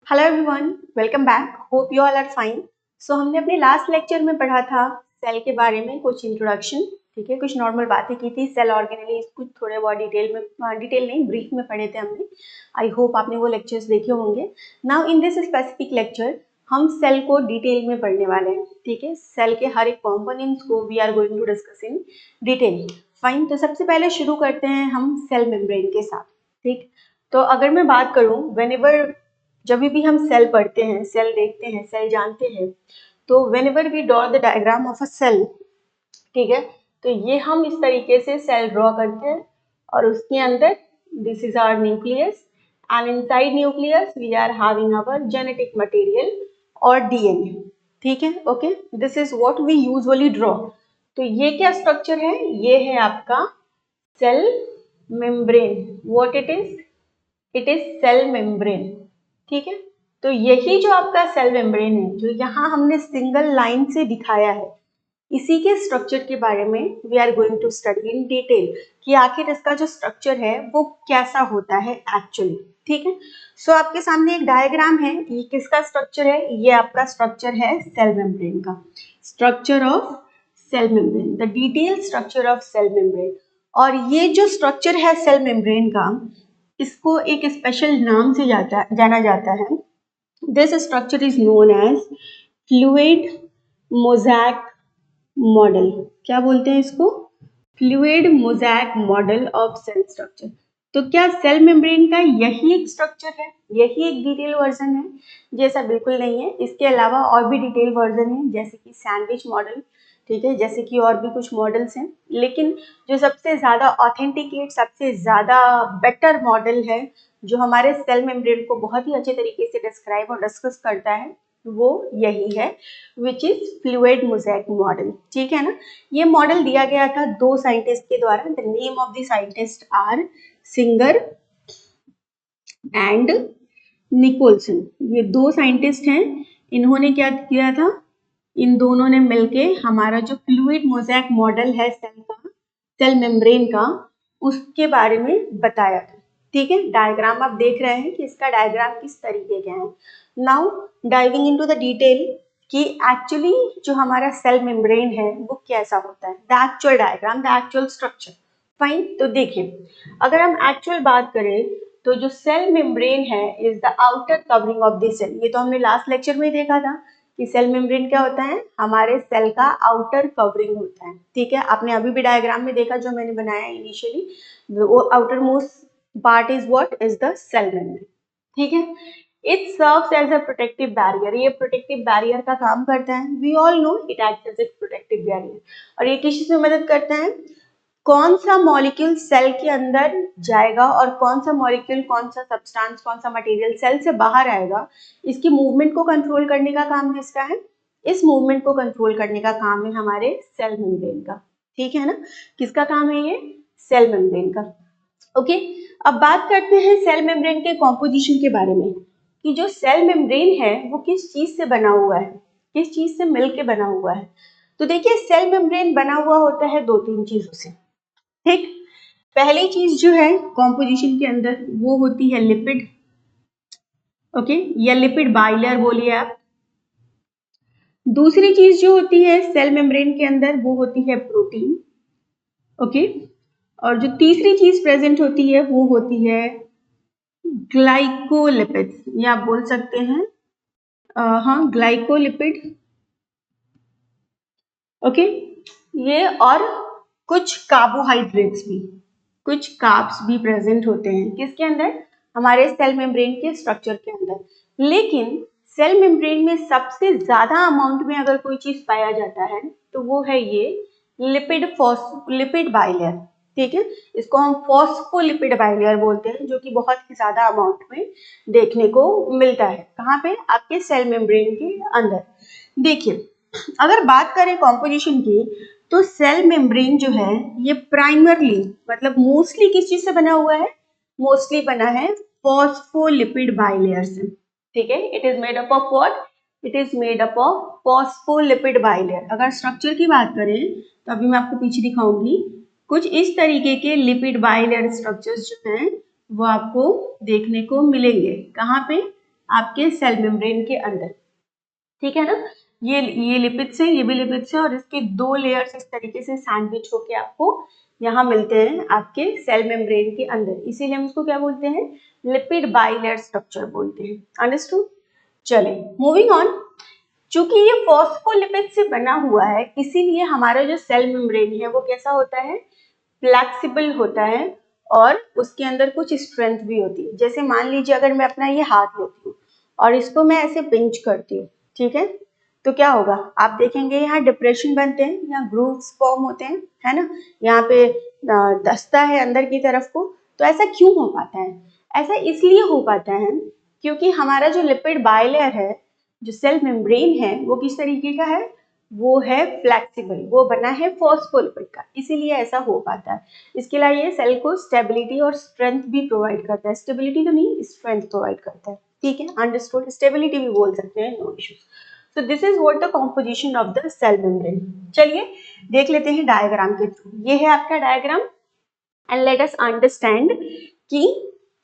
Hello everyone, welcome back. Hope you all are fine. So हमने अपने last lecture में पढ़ा था सेल के बारे में कुछ इंट्रोडक्शन, ठीक है, कुछ नॉर्मल बातें की थी। सेल ऑर्गेनेलीज कुछ थोड़े बहुत डिटेल नहीं ब्रीफ में पढ़े थे हमने। आई होप आपने वो लेक्चर्स देखे होंगे। Now in this specific lecture हम सेल को डिटेल में पढ़ने वाले हैं, ठीक है। सेल के हर एक कॉम्पोनेंट्स को we are going to discuss in detail. Fine, तो सबसे पहले शुरू करते हैं हम सेल मेम्ब्रेन के साथ, ठीक। तो अगर मैं बात करूं, व्हेनेवर जब भी हम सेल पढ़ते हैं, सेल देखते हैं, सेल जानते हैं, तो whenever we draw the diagram of a cell, ठीक है, तो ये हम इस तरीके से सेल ड्रॉ करते हैं और उसके अंदर this is our nucleus and inside nucleus we are having our genetic material और डीएनए, ठीक है। Okay, this is what we usually draw. तो ये क्या स्ट्रक्चर है? ये है आपका cell membrane. What it is cell membrane, ठीक है। तो यही जो आपका सेल मेम्ब्रेन है, जो यहाँ हमने सिंगल लाइन से दिखाया है, इसी के स्ट्रक्चर के बारे में we are going to study in detail कि आखिर इसका जो स्ट्रक्चर है वो कैसा होता है एक्चुअली, ठीक है। सो आपके सामने एक डायग्राम है, ये किसका स्ट्रक्चर है? ये आपका स्ट्रक्चर है सेल मेम्ब्रेन का। Structure of cell membrane, the detail structure of cell membrane. और ये जो स्ट्रक्चर है सेल मेम्ब्रेन का, इसको एक स्पेशल नाम से जाना जाता है। This structure is known as fluid mosaic model. क्या बोलते हैं इसको? Fluid mosaic model of cell structure. तो क्या सेल मेम्ब्रेन का यही एक स्ट्रक्चर है, यही एक डिटेल वर्जन है? जैसा बिल्कुल नहीं है। इसके अलावा और भी डिटेल वर्जन है, जैसे कि सैंडविच मॉडल, ठीक है, जैसे कि और भी कुछ मॉडल्स हैं। लेकिन जो सबसे ज़्यादा ऑथेंटिकेट, सबसे ज़्यादा बेटर मॉडल है, जो हमारे सेल मेम्ब्रेन को बहुत ही अच्छे तरीके से डिस्क्राइब और डिस्कस करता है, वो यही है, which is fluid mosaic model, ठीक है ना। ये मॉडल दिया गया था दो साइंटिस्ट के द्वारा। The name of the scientist are Singer and Nicolson. ये दो साइंटिस्ट हैं। इन्होंने क्या किया था? इन दोनों ने मिलके हमारा जो फ्लूइड मोज़ैक मॉडल है सेल का, सेल मेम्ब्रेन का, उसके बारे में बताया था, ठीक है। डायग्राम आप देख रहे हैं कि इसका डायग्राम किस तरीके का है। Now diving into the detail कि एक्चुअली जो हमारा सेल मेम्ब्रेन है वो कैसा होता है, the actual diagram, the actual structure. Fine, तो देखिए, अगर हम एक्चुअल बात करें तो जो सेल मेम्ब्रेन है is the outer covering of the cell. ये तो हमने लास्ट लेक्चर में देखा था कि सेल मेम्ब्रेन क्या होता है, हमारे सेल का आउटर कवरिंग होता है, ठीक है। आपने अभी भी डायग्राम में देखा जो मैंने बनाया इनिशियली, वो outermost part is what is the cell membrane, ठीक है। It serves as a protective barrier. ये प्रोटेक्टिव बैरियर का काम करता है। We all know it acts as a protective barrier. और ये किस चीज में मदद करता है? कौन सा मॉलिक्यूल सेल के अंदर जाएगा और कौन सा मॉलिक्यूल, कौन सा सब्सटेंस, कौन सा मटेरियल सेल से बाहर आएगा, इसकी मूवमेंट को कंट्रोल करने का काम किसका है? इस मूवमेंट को कंट्रोल करने का काम है हमारे सेल मेम्ब्रेन का, ठीक है ना। किसका काम है ये? सेल मेम्ब्रेन का। ओके, अब बात करते हैं सेल मेम्ब्रेन के कॉम्पोजिशन के बारे में कि जो सेल मेम्ब्रेन है वो किस चीज से बना हुआ है, किस चीज से मिलके बना हुआ है। तो देखिए, सेल मेम्ब्रेन बना हुआ होता है दो तीन चीजों से, ठीक। पहली चीज जो है कॉम्पोजिशन के अंदर वो होती है लिपिड, ओके, या लिपिड बाइलर बोलिए आप। दूसरी चीज जो होती है सेल मेम्ब्रेन के अंदर वो होती है प्रोटीन, ओके। और जो तीसरी चीज प्रेजेंट होती है वो होती है ग्लाइकोलिपिड्स, या आप बोल सकते हैं हाँ, ग्लाइकोलिपिड, ओके। ये और कुछ कार्बोहाइड्रेट्स भी, कुछ कार्ब्स भी प्रेजेंट होते हैं किसके अंदर? हमारे सेल मेम्ब्रेन के स्ट्रक्चर के अंदर। लेकिन सेल मेम्ब्रेन में सबसे ज्यादा अमाउंट में अगर कोई चीज पाया जाता है तो वो है ये लिपिड बाइलेयर, ठीक है। इसको हम फॉस्फोलिपिड बाइलेयर बोलते हैं, जो कि बहुत ही ज्यादा अमाउंट में देखने को मिलता है। कहाँ पे? आपके सेल मेम्ब्रेन के अंदर। देखिए, अगर बात करें कॉम्पोजिशन की, तो सेल मेम्ब्रेन जो है ये प्राइमरली, मतलब मोस्टली किस चीज से बना हुआ है? मोस्टली बना है फॉस्फोलिपिड बाइलेयर से, ठीक है। It is made up of what? It is made up of phospholipid bilayer. अगर स्ट्रक्चर की बात करें तो अभी मैं आपको पीछे दिखाऊंगी, कुछ इस तरीके के लिपिड बाइलेयर स्ट्रक्चर्स जो हैं वो आपको देखने को मिलेंगे। कहाँ पे? आपके सेल मेम्ब्रेन के अंदर, ठीक है ना। ये लिपिड्स है, ये भी लिपिड्स है, और इसके 2 लेयर्स इस तरीके से सैंडविच होके आपको यहाँ मिलते हैं आपके सेल मेम्ब्रेन के अंदर, इसीलिए हम इसको क्या बोलते हैं, लिपिड बाइलेयर स्ट्रक्चर बोलते हैं। अंडरस्टूड। चलिए मूविंग ऑन। चूंकि ये फॉस्फोलिपिड से बना हुआ है, इसीलिए हमारा जो सेल मेम्ब्रेन है वो कैसा होता है, फ्लेक्सिबल होता है, और उसके अंदर कुछ स्ट्रेंथ भी होती है। जैसे मान लीजिए अगर मैं अपना ये हाथ लेती हूँ और इसको मैं ऐसे पिंच करती हूँ, ठीक है, तो क्या होगा, आप देखेंगे यहाँ डिप्रेशन बनते हैं, यहाँ ग्रूव्स फॉर्म होते हैं, है ना, यहाँ पे दस्ता है अंदर की तरफ को। तो ऐसा क्यों हो पाता है, ऐसा इसलिए हो पाता है क्योंकि हमारा जो लिपिड बाइलेयर है, जो सेल मेम्ब्रेन है, वो किस तरीके का है, वो है फ्लेक्सिबल, वो बना है फॉस्फोलिपिड का, इसीलिए ऐसा हो पाता है। इसके लिए ये सेल को स्टेबिलिटी और स्ट्रेंथ भी प्रोवाइड करता है, स्टेबिलिटी तो नहीं, स्ट्रेंथ प्रोवाइड करता है, ठीक है, अंडरस्टूड। स्टेबिलिटी भी बोल सकते हैं, no issues. So this is what the composition of the cell membrane. चलिए देख लेते हैं डायग्राम के थ्रू। ये है आपका diagram and let us understand कि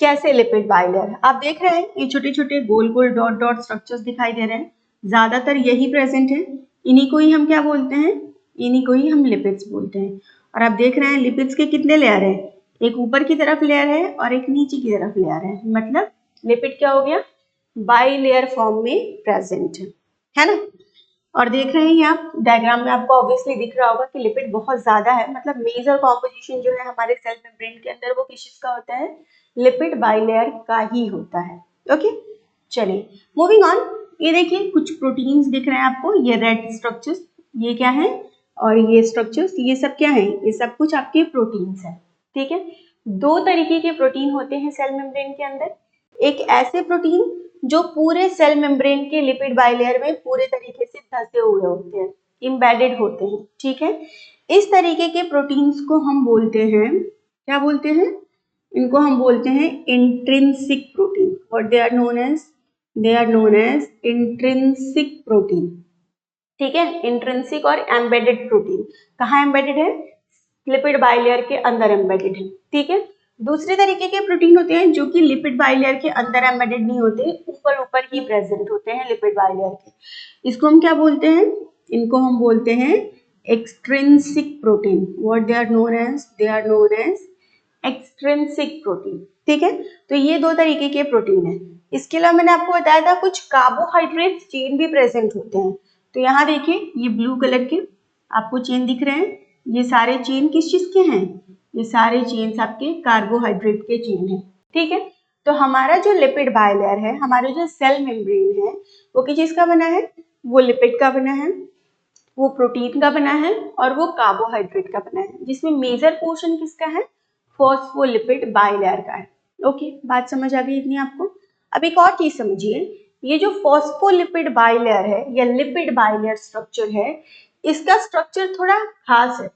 कैसे लिपिड बाइलेयर। आप देख रहे हैं ये छोटे छोटे गोल गोल डॉट डॉट स्ट्रक्चर्स दिखाई दे रहे हैं, ज्यादातर यही प्रेजेंट है, इन्हीं को ही हम क्या बोलते हैं, इन्हीं को ही हम लिपिड्स बोलते हैं। और आप देख रहे हैं लिपिड्स के कितने लेयर है, एक ऊपर की तरफ लेयर है और एक नीचे की तरफ लेयर है, मतलब लिपिड क्या हो गया, बाइलेयर फॉर्म में प्रेजेंट है ना। और देख रहे हैं आप डायग्राम में, आपको ऑब्वियसली दिख रहा होगा कि लिपिड बहुत ज्यादा है, मतलब मेजर कॉम्पोजिशन जो है हमारे सेल मेम्ब्रेन के अंदर वो किस चीज का होता है, लिपिड बाइलेयर का ही होता है। ओके चलिए मूविंग ऑन। ये देखिए कुछ प्रोटीन्स दिख रहे हैं आपको, ये रेड स्ट्रक्चर्स, ये क्या है, और ये स्ट्रक्चर्स, ये सब क्या है, ये सब कुछ आपके प्रोटीन्स है, ठीक है। 2 तरीके के प्रोटीन होते हैं सेल मेम्ब्रेन के अंदर, एक ऐसे प्रोटीन जो पूरे सेल मेम्ब्रेन के लिपिड बाइलेयर में पूरे तरीके से धंसे हुए होते हैं, एम्बेडेड होते हैं, ठीक है। इस तरीके के प्रोटीन्स को हम बोलते हैं, क्या बोलते हैं, इनको हम बोलते हैं इंट्रिंसिक प्रोटीन, और they are known as intrinsic protein, ठीक है। इंट्रिंसिक और एम्बेडेड प्रोटीन कहाँ एम्बेडेड है, लिपिड बाइलेयर के अंदर एम्बेडेड है, ठीक है। दूसरे तरीके के प्रोटीन होते हैं जो कि लिपिड बाइलेयर के अंदर एम्बेडेड नहीं होते, ऊपर ऊपर ही प्रेजेंट होते हैं लिपिड बाइलेयर के, इसको हम क्या बोलते हैं, इनको हम बोलते हैं extrinsic protein, what they are known as extrinsic protein, ठीक है। तो ये 2 तरीके के प्रोटीन है। इसके अलावा मैंने आपको बताया था कुछ कार्बोहाइड्रेट चेन भी प्रेजेंट होते हैं, तो यहाँ देखिए ये ब्लू कलर के आपको चेन दिख रहे हैं, ये सारे चेन किस चीज के हैं, ये सारे चेन्स आपके कार्बोहाइड्रेट के चेन हैं, ठीक है। तो हमारा जो लिपिड बाइलेयर है, हमारा जो सेल मेम्ब्रेन है, वो किस चीज का बना है, वो लिपिड का बना है, वो प्रोटीन का बना है, और वो कार्बोहाइड्रेट का बना है, जिसमें मेजर पोर्शन किसका है, फॉस्फोलिपिड बाइलेयर का है। ओके बात समझ आ गई इतनी आपको। अब एक और चीज समझिए, ये जो फॉस्फोलिपिड बाइलेयर है या लिपिड बाइलेयर स्ट्रक्चर है, इसका स्ट्रक्चर थोड़ा खास है।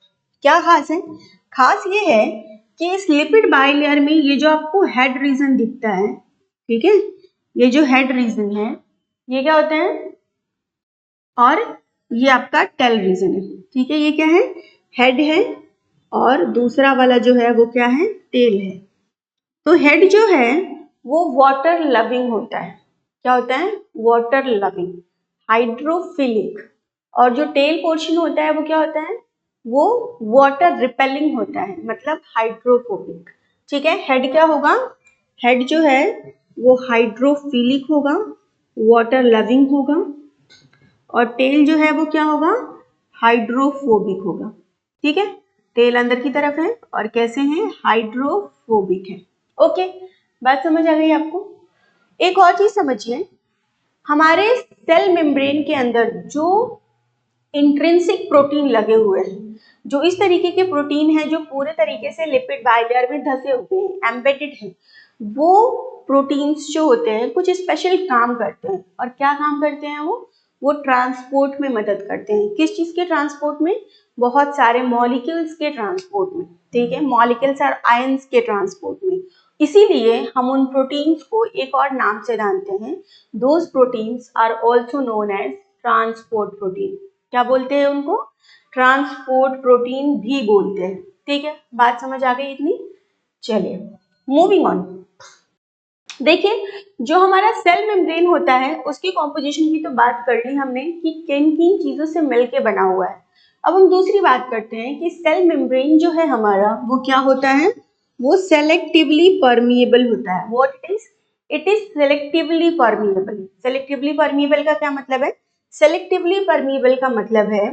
क्या खास है, खास ये है कि इस लिपिड बाइलेयर में ये जो आपको हेड रीजन दिखता है, ठीक है, ये जो हेड रीजन है ये क्या होता है, और ये आपका टेल रीजन है, ठीक है। ये क्या है, हेड है, और दूसरा वाला जो है वो क्या है, टेल है। तो हेड जो है वो वाटर लविंग होता है, क्या होता है, वाटर लविंग, हाइड्रोफिलिक, और जो टेल पोर्शन होता है वो क्या होता है, वो वाटर रिपेलिंग होता है, मतलब हाइड्रोफोबिक, ठीक है। हेड क्या होगा, हेड जो है वो हाइड्रोफिलिक होगा, वाटर लविंग होगा, और टेल जो है वो क्या होगा, हाइड्रोफोबिक होगा, ठीक है। टेल अंदर की तरफ है और कैसे है, हाइड्रोफोबिक है। ओके बात समझ आ गई आपको। एक और चीज समझिए, हमारे सेल मेम्ब्रेन के अंदर जो इंट्रिंसिक प्रोटीन लगे हुए हैं, जो इस तरीके के प्रोटीन हैं जो पूरे तरीके से लिपिड बाइलेयर में धसे हुए हैं, एम्बेडेड हैं, वो प्रोटीन्स जो होते हैं कुछ स्पेशल काम करते हैं। और क्या काम करते हैं वो ट्रांसपोर्ट में मदद करते हैं। किस चीज के ट्रांसपोर्ट में, बहुत सारे मॉलिक्यूल्स के ट्रांसपोर्ट में, ठीक है, मॉलिक्यूल्स और आयंस के ट्रांसपोर्ट में। इसीलिए हम उन प्रोटीन्स को एक और नाम से जानते हैं, those proteins are also known as transport protein. क्या बोलते हैं उनको, ट्रांसपोर्ट प्रोटीन भी बोलते हैं, ठीक है। बात समझ आ गई इतनी। चलिए मूविंग ऑन। देखिए, जो हमारा सेल मेम्ब्रेन होता है उसकी कॉम्पोजिशन की तो बात कर ली हमने कि किन किन चीजों से मिलके बना हुआ है। अब हम दूसरी बात करते हैं कि सेल मेम्ब्रेन जो है हमारा वो क्या होता है, वो सेलेक्टिवली परमिएबल होता है। What it is selectively permeable. Selectively permeable का क्या मतलब है? सेलेक्टिवली परमिएबल का मतलब है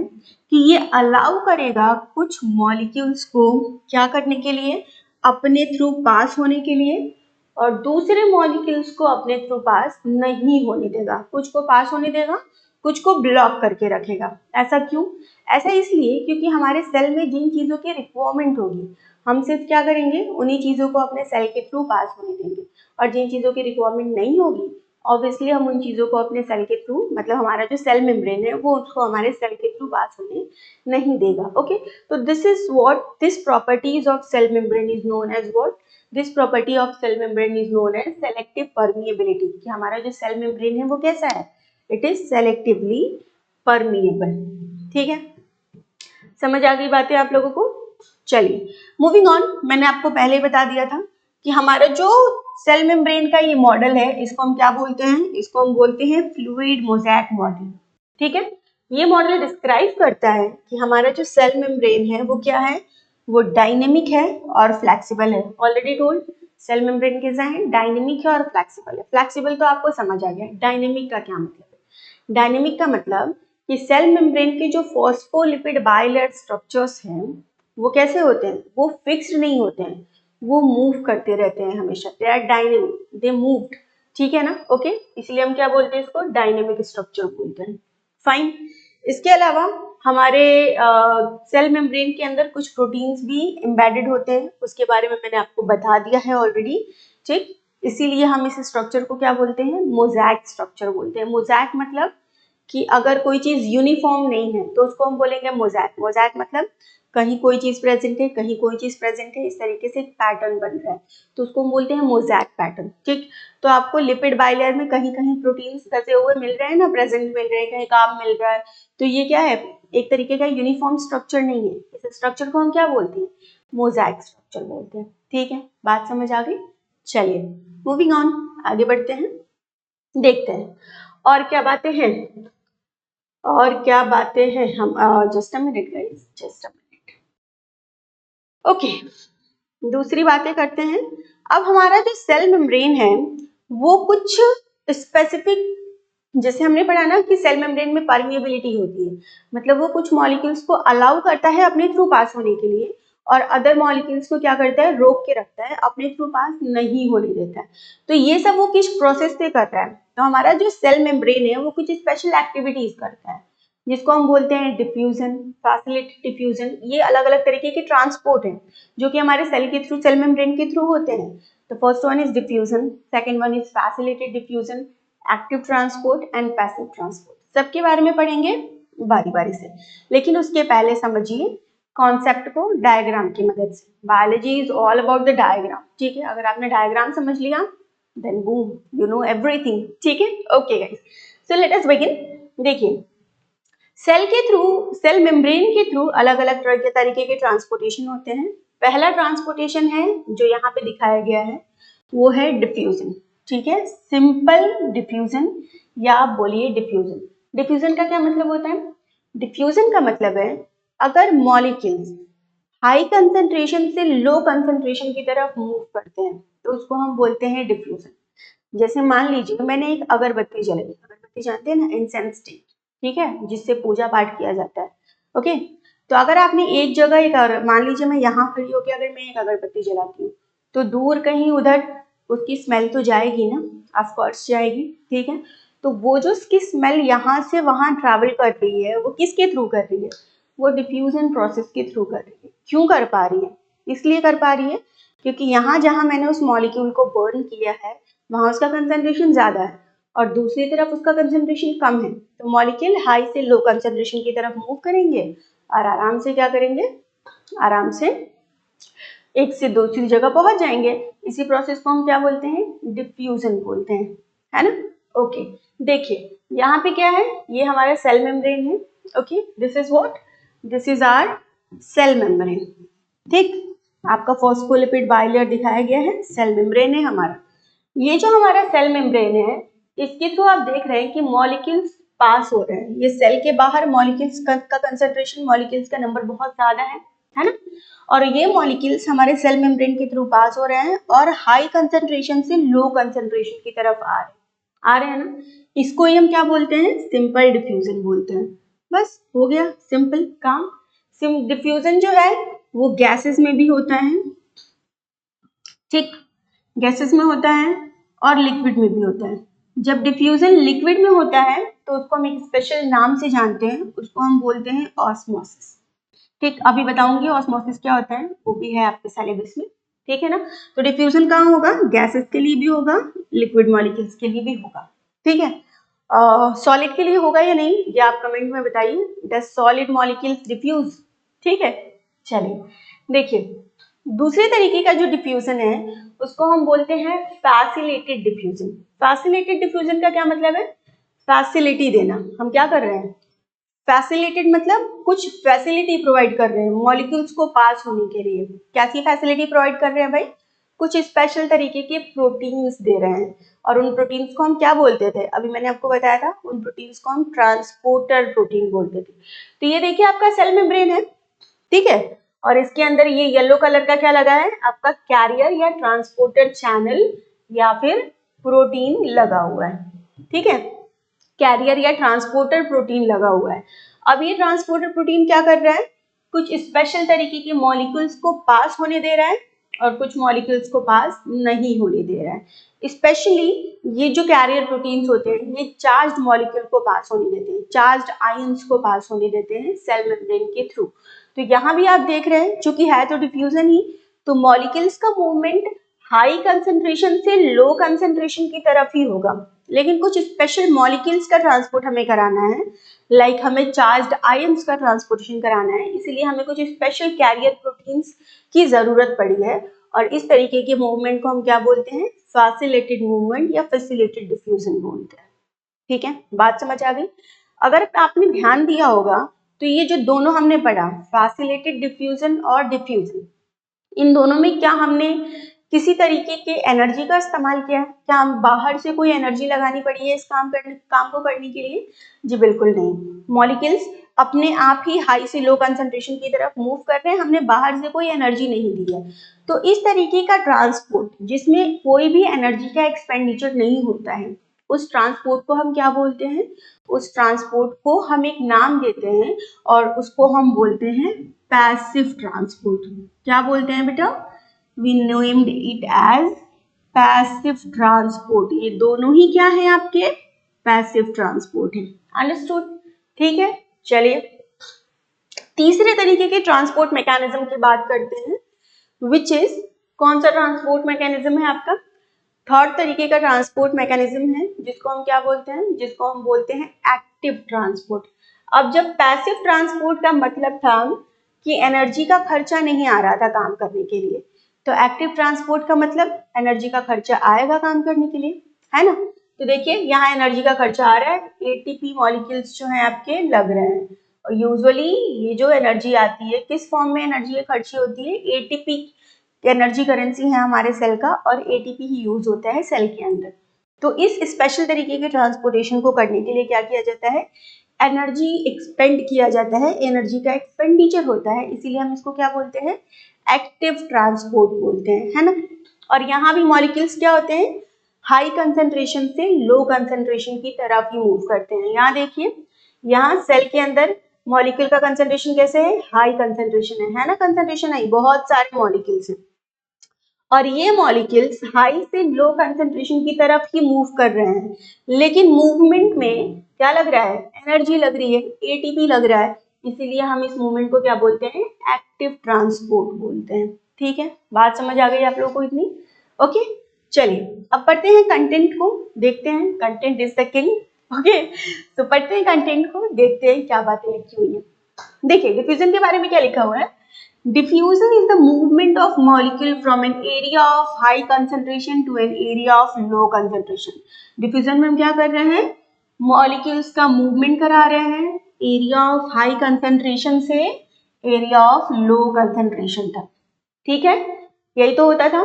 कि ये अलाउ करेगा कुछ मॉलिक्यूल्स को क्या करने के लिए, अपने थ्रू पास होने के लिए, और दूसरे मॉलिक्यूल्स को अपने थ्रू पास नहीं होने देगा। कुछ को पास होने देगा, कुछ को ब्लॉक करके रखेगा। ऐसा क्यों? ऐसा इसलिए क्योंकि हमारे सेल में जिन चीजों की रिक्वायरमेंट होगी हम सिर्फ क्या करेंगे, उन्हीं चीजों को अपने सेल के थ्रू पास होने देंगे, और जिन चीजों की रिक्वायरमेंट नहीं होगी ऑब्वियसली हम उन चीजों को अपने सेल के थ्रू, मतलब हमारा जो सेल मेम्ब्रेन है वो उसको हमारे सेल के थ्रू पास होने नहीं देगा। ओके, तो this is what this properties of cell membrane is known as what, this property of cell membrane is known as selective permeability. कि हमारा जो सेल मेम्ब्रेन है वो कैसा है, इट इज सेलेक्टिवली परमिएबल। ठीक है, समझ आ गई बातें आप लोगों को? चलिए मूविंग ऑन। मैंने आपको पहले ही बता दिया था कि हमारा जो सेल मेम्ब्रेन का ये मॉडल है इसको हम क्या बोलते हैं, इसको हम बोलते हैं फ्लूइड मोज़ैक मॉडल। ठीक है, ये मॉडल डिस्क्राइब करता है कि हमारा जो सेल मेम्ब्रेन है वो क्या है, वो डायनेमिक है और फ्लेक्सिबल है। ऑलरेडी टोल्ड, सेल मेम्ब्रेन कैसा है, डायनेमिक है और फ्लेक्सिबल है। फ्लेक्सिबल तो आपको समझ आ गया, डायनेमिक का क्या मतलब है? डायनेमिक का मतलब कि सेल मेम्ब्रेन के जो फॉस्फोलिपिड बाइलेयर स्ट्रक्चर्स हैं वो कैसे होते हैं, वो फिक्स्ड नहीं होते हैं, वो मूव करते रहते हैं हमेशा। They are dynamic, they moved. ठीक है ना? ओके, इसलिए हम क्या बोलते हैं, इसको डायनेमिक स्ट्रक्चर बोलते हैं। फाइन। इसके अलावा हमारे सेल मेम्ब्रेन के अंदर कुछ प्रोटीन्स भी एम्बेडेड होते हैं, उसके बारे में मैंने आपको बता दिया है ऑलरेडी। ठीक, इसीलिए हम इस स्ट्रक्चर को क्या बोलते हैं, मोज़ैक स्ट्रक्चर बोलते हैं। मोज़ैक मतलब कि अगर कोई चीज यूनिफॉर्म नहीं है तो उसको हम बोलेंगे मोज़ैक। मोज़ैक मतलब कहीं कोई चीज प्रेजेंट है, कहीं कोई चीज प्रेजेंट है, इस तरीके से एक पैटर्न बन रहा है तो उसको हम बोलते हैं मोज़ैक पैटर्न। ठीक, तो आपको लिपिड बाइलेयर में कहीं कहीं प्रोटीन्स फंसे हुए मिल रहे हैं ना, प्रेजेंट मिल रहे हैं, कहीं काम मिल रहा है, तो ये क्या है, एक तरीके का यूनिफॉर्म स्ट्रक्चर नहीं है। इस स्ट्रक्चर को हम क्या बोलते हैं, मोज़ैक स्ट्रक्चर बोलते हैं। ठीक है, बात समझ आ गई? चलिए मूविंग ऑन, आगे बढ़ते हैं, देखते हैं और क्या बातें हैं, और क्या बातें हैं हम। Just a minute guys, just a minute. Okay, दूसरी बातें करते हैं। अब हमारा जो सेल मेम्ब्रेन है वो कुछ स्पेसिफिक, जैसे हमने पढ़ा ना कि सेल मेम्ब्रेन में परमिएबिलिटी होती है, मतलब वो कुछ मॉलिक्यूल्स को अलाउ करता है अपने थ्रू पास होने के लिए, और अदर मॉलिक्यूल्स को क्या करता है, रोक के रखता है, अपने थ्रू पास नहीं होने देता है। तो ये सब वो किस प्रोसेस से कर रहा है, तो हमारा जो सेल मेम्ब्रेन है वो कुछ स्पेशल एक्टिविटीज करता है जिसको हम बोलते हैं डिफ्यूजन, फैसिलिटेटेड डिफ्यूजन। ये अलग अलग तरीके के ट्रांसपोर्ट हैं जो कि हमारे सेल के थ्रू, सेल मेम्ब्रेन के थ्रू होते हैं। तो first one is diffusion, second one is facilitated diffusion, active transport and passive transport. सबके बारे में पढ़ेंगे बारी बारी से, लेकिन उसके पहले समझिए कॉन्सेप्ट को डायग्राम की मदद से। Biology is all about the diagram. ठीक है, अगर आपने डायग्राम समझ लिया then boom, you know everything. ठीक है, okay guys, so let us begin. देखिए, सेल के थ्रू, सेल मेम्ब्रेन के थ्रू अलग अलग तरह के तरीके के ट्रांसपोर्टेशन होते हैं। पहला ट्रांसपोर्टेशन है जो यहाँ पे दिखाया गया है, वो है डिफ्यूजन। ठीक है, सिंपल डिफ्यूजन या आप बोलिए डिफ्यूजन। डिफ्यूजन का क्या मतलब होता है, डिफ्यूजन का मतलब है अगर मॉलिक्यूल्स हाई कंसंट्रेशन से लो कंसंट्रेशन की तरफ मूव करते हैं तो उसको हम बोलते हैं डिफ्यूजन। जैसे मान लीजिए मैंने एक अगरबत्ती जलाई, अगरबत्ती जानते हैं ना, इंसेंस स्टिक, ठीक है, जिससे पूजा पाठ किया जाता है। ओके, तो अगर आपने एक जगह एक, मान लीजिए मैं यहाँ खड़ी होकर अगर मैं एक अगरबत्ती जलाती हूँ तो दूर कहीं उधर उसकी स्मेल तो जाएगी ना, ऑफ कोर्स जाएगी। ठीक है, तो वो जो उसकी स्मेल यहाँ से वहां ट्रैवल कर रही है वो किसके थ्रू कर रही है, वो डिफ्यूजन प्रोसेस के थ्रू कर रही है। क्यों कर पा रही है, इसलिए कर पा रही है क्योंकि यहाँ जहाँ मैंने उस मॉलिक्यूल को बर्न किया है वहां उसका कंसंट्रेशन ज्यादा है और दूसरी तरफ उसका कंसंट्रेशन कम है, तो मॉलिक्यूल हाई से लो कंसंट्रेशन की तरफ मूव करेंगे और आराम से क्या करेंगे, आराम से एक से दूसरी जगह पहुंच जाएंगे। इसी प्रोसेस को हम क्या बोलते हैं, डिफ्यूजन बोलते हैं, है ना। ओके, देखिए यहाँ पे क्या है, ये हमारा सेल मेम्ब्रेन है। Okay, this is what, this is our cell membrane. ठीक, आपका फॉस्फोलिपिड बाइलेयर दिखाया गया है, सेल मेम्ब्रेन है हमारा। ये जो हमारा सेल मेम्ब्रेन है, इसके थ्रू आप देख रहे हैं कि मॉलिक्यूल्स पास हो रहे हैं। ये सेल के बाहर मॉलिक्यूल्स का कंसंट्रेशन, मॉलिक्यूल्स का नंबर बहुत ज्यादा है ना। और ये मॉलिक्यूल्स हमारे सेल मेम्ब्रेन के थ्रू पास हो रहे हैं और हाई कंसंट्रेशन से लो कंसंट्रेशन की तरफ आ रहे हैं ना। इसको ही हम क्या बोलते हैं, सिंपल डिफ्यूजन बोलते हैं। बस हो गया सिंपल काम। डिफ्यूजन जो है वो गैसेस में भी होता है, ठीक, गैसेस में होता है और लिक्विड में भी होता है। जब डिफ्यूजन लिक्विड में होता है तो उसको हम एक स्पेशल नाम से जानते हैं, उसको हम बोलते हैं ऑस्मोसिस। ठीक, अभी बताऊंगी ऑस्मोसिस क्या होता है, वो भी है आपके सिलेबस में, ठीक है ना। तो डिफ्यूजन कहाँ होगा, गैसेस के लिए भी होगा, लिक्विड मॉलिक्यूल्स के लिए भी होगा, ठीक है। सॉलिड के लिए होगा या नहीं ये आप कमेंट में बताइए, डज सॉलिड मॉलिक्यूल्स डिफ्यूज, ठीक है। चलिए देखिए, दूसरे तरीके का जो डिफ्यूजन है उसको हम बोलते हैं फैसिलिटेड डिफ्यूजन। फैसिलिटेड डिफ्यूजन का क्या मतलब है, फैसिलिटी देना। हम क्या कर रहे हैं, फैसिलिटेड मतलब कुछ फैसिलिटी प्रोवाइड कर रहे हैं मॉलिक्यूल्स को पास होने के लिए। कैसी फैसिलिटी प्रोवाइड कर रहे हैं भाई, कुछ स्पेशल तरीके के प्रोटीन्स दे रहे हैं। और उन प्रोटीन्स को हम क्या बोलते थे, अभी मैंने आपको बताया था, उन प्रोटीन्स को हम ट्रांसपोर्टर प्रोटीन बोलते थे। तो ये देखिए आपका सेल मेम्ब्रेन है, ठीक है, और इसके अंदर ये येलो कलर का क्या लगा है, आपका कैरियर या ट्रांसपोर्टर चैनल या फिर प्रोटीन लगा हुआ है, ठीक है। कैरियर या ट्रांसपोर्टर प्रोटीन लगा हुआ है। अब ये ट्रांसपोर्टर प्रोटीन क्या कर रहा है, कुछ स्पेशल तरीके के मॉलिक्यूल्स को पास होने दे रहा है और कुछ मॉलिक्यूल्स को पास नहीं होने दे रहा है। स्पेशली ये जो कैरियर प्रोटीन्स होते हैं ये चार्ज्ड मॉलिक्यूल को पास होने देते हैं, चार्ज्ड आयंस को पास होने देते हैं सेल मेम्ब्रेन के थ्रू। तो यहाँ भी आप देख रहे हैं, चूंकि है तो डिफ्यूजन ही, तो मॉलिक्यूल्स का मूवमेंट हाई कंसंट्रेशन से लो कंसंट्रेशन की तरफ ही होगा। लेकिन कुछ स्पेशल मॉलिक्यूल्स का ट्रांसपोर्ट हमें कराना है, लाइक हमें चार्ज्ड आयंस का ट्रांसपोर्टेशन कराना है, इसलिए हमें कुछ स्पेशल कैरियर प्रोटीन्स की जरूरत पड़ी है। और इस तरीके के मूवमेंट को हम क्या बोलते हैं, फैसिलिटेड मूवमेंट या फैसिलिटेड डिफ्यूजन बोलते हैं, ठीक है। बात समझ आ गई। अगर आपने ध्यान दिया होगा तो ये जो दोनों हमने पढ़ा, फैसिलिटेड डिफ्यूजन और डिफ्यूजन, इन दोनों में क्या हमने किसी तरीके के एनर्जी का इस्तेमाल किया है, क्या हम बाहर से कोई एनर्जी लगानी पड़ी है इस काम को करने के लिए, जी बिल्कुल नहीं। मॉलिक्यूल्स अपने आप ही हाई से लो कंसंट्रेशन की तरफ मूव कर रहे हैं, हमने बाहर से कोई एनर्जी नहीं दी है। तो इस तरीके का ट्रांसपोर्ट जिसमें कोई भी एनर्जी का एक्सपेंडिचर नहीं होता है, उस ट्रांसपोर्ट को हम क्या बोलते हैं, उस ट्रांसपोर्ट को हम एक नाम देते हैं और उसको हम बोलते हैं पैसिव ट्रांसपोर्ट। क्या बोलते हैं बेटा, we named it as passive transport. ये दोनों ही क्या है आपके, पैसिव ट्रांसपोर्ट है, अंडरस्टूड, ठीक है। चलिए तीसरे तरीके के ट्रांसपोर्ट मैकेनिज्म की बात करते हैं, विच इज, कौन सा ट्रांसपोर्ट मैकेनिज्म है आपका, थर्ड तरीके का ट्रांसपोर्ट मैकेनिज्म है जिसको हम क्या बोलते हैं, जिसको हम बोलते हैं एक्टिव ट्रांसपोर्ट। अब जब पैसिव ट्रांसपोर्ट का मतलब था कि एनर्जी का खर्चा नहीं आ रहा था काम करने के लिए, तो एक्टिव ट्रांसपोर्ट का मतलब एनर्जी का खर्चा आएगा काम करने के लिए, है ना। तो देखिए यहाँ एनर्जी का खर्चा आ रहा है, एटीपी मॉलिक्यूल्स जो हैं आपके लग रहे हैं, और यूजुअली ये जो एनर्जी आती है किस फॉर्म में एनर्जी खर्ची होती है, एटीपी एनर्जी करेंसी है हमारे सेल का, और एटीपी ही यूज होता है सेल के अंदर। तो इस स्पेशल तरीके के ट्रांसपोर्टेशन को करने के लिए क्या किया जाता है, एनर्जी एक्सपेंड किया जाता है, एनर्जी का एक्सपेंडिचर होता है, इसीलिए हम इसको क्या बोलते हैं, एक्टिव ट्रांसपोर्ट बोलते हैं, है ना। और यहाँ भी मॉलिक्यूल्स क्या होते हैं, हाई कंसंट्रेशन से लो कंसंट्रेशन की तरफ ही मूव करते हैं। यहाँ देखिए, यहाँ सेल के अंदर मॉलिक्यूल का कंसंट्रेशन कैसे है, हाई कंसंट्रेशन है ना, कंसंट्रेशन है, बहुत सारे मॉलिक्यूल्स हैं और ये मॉलिक्यूल्स हाई से लो कंसंट्रेशन की तरफ ही मूव कर रहे हैं, लेकिन मूवमेंट में क्या लग रहा है, एनर्जी लग रही है, एटीपी लग रहा है, इसीलिए हम इस मूवमेंट को क्या बोलते हैं, एक्टिव ट्रांसपोर्ट बोलते हैं, ठीक है। बात समझ आ गई आप लोगों को इतनी, ओके। चलिए अब पढ़ते हैं कंटेंट को, देखते हैं, content is the king, okay. तो पढ़ते हैं कंटेंट को, देखते हैं क्या बातें लिखी हुई है। देखिए डिफ्यूजन के बारे में क्या लिखा हुआ है, diffusion is the movement of molecule from an area of high concentration to an area of low concentration। diffusion में हम क्या कर रहे हैं, मॉलिक्यूल्स का मूवमेंट करा रहे हैं एरिया ऑफ हाई कंसंट्रेशन से एरिया ऑफ लो कंसंट्रेशन तक, ठीक है, यही तो होता था।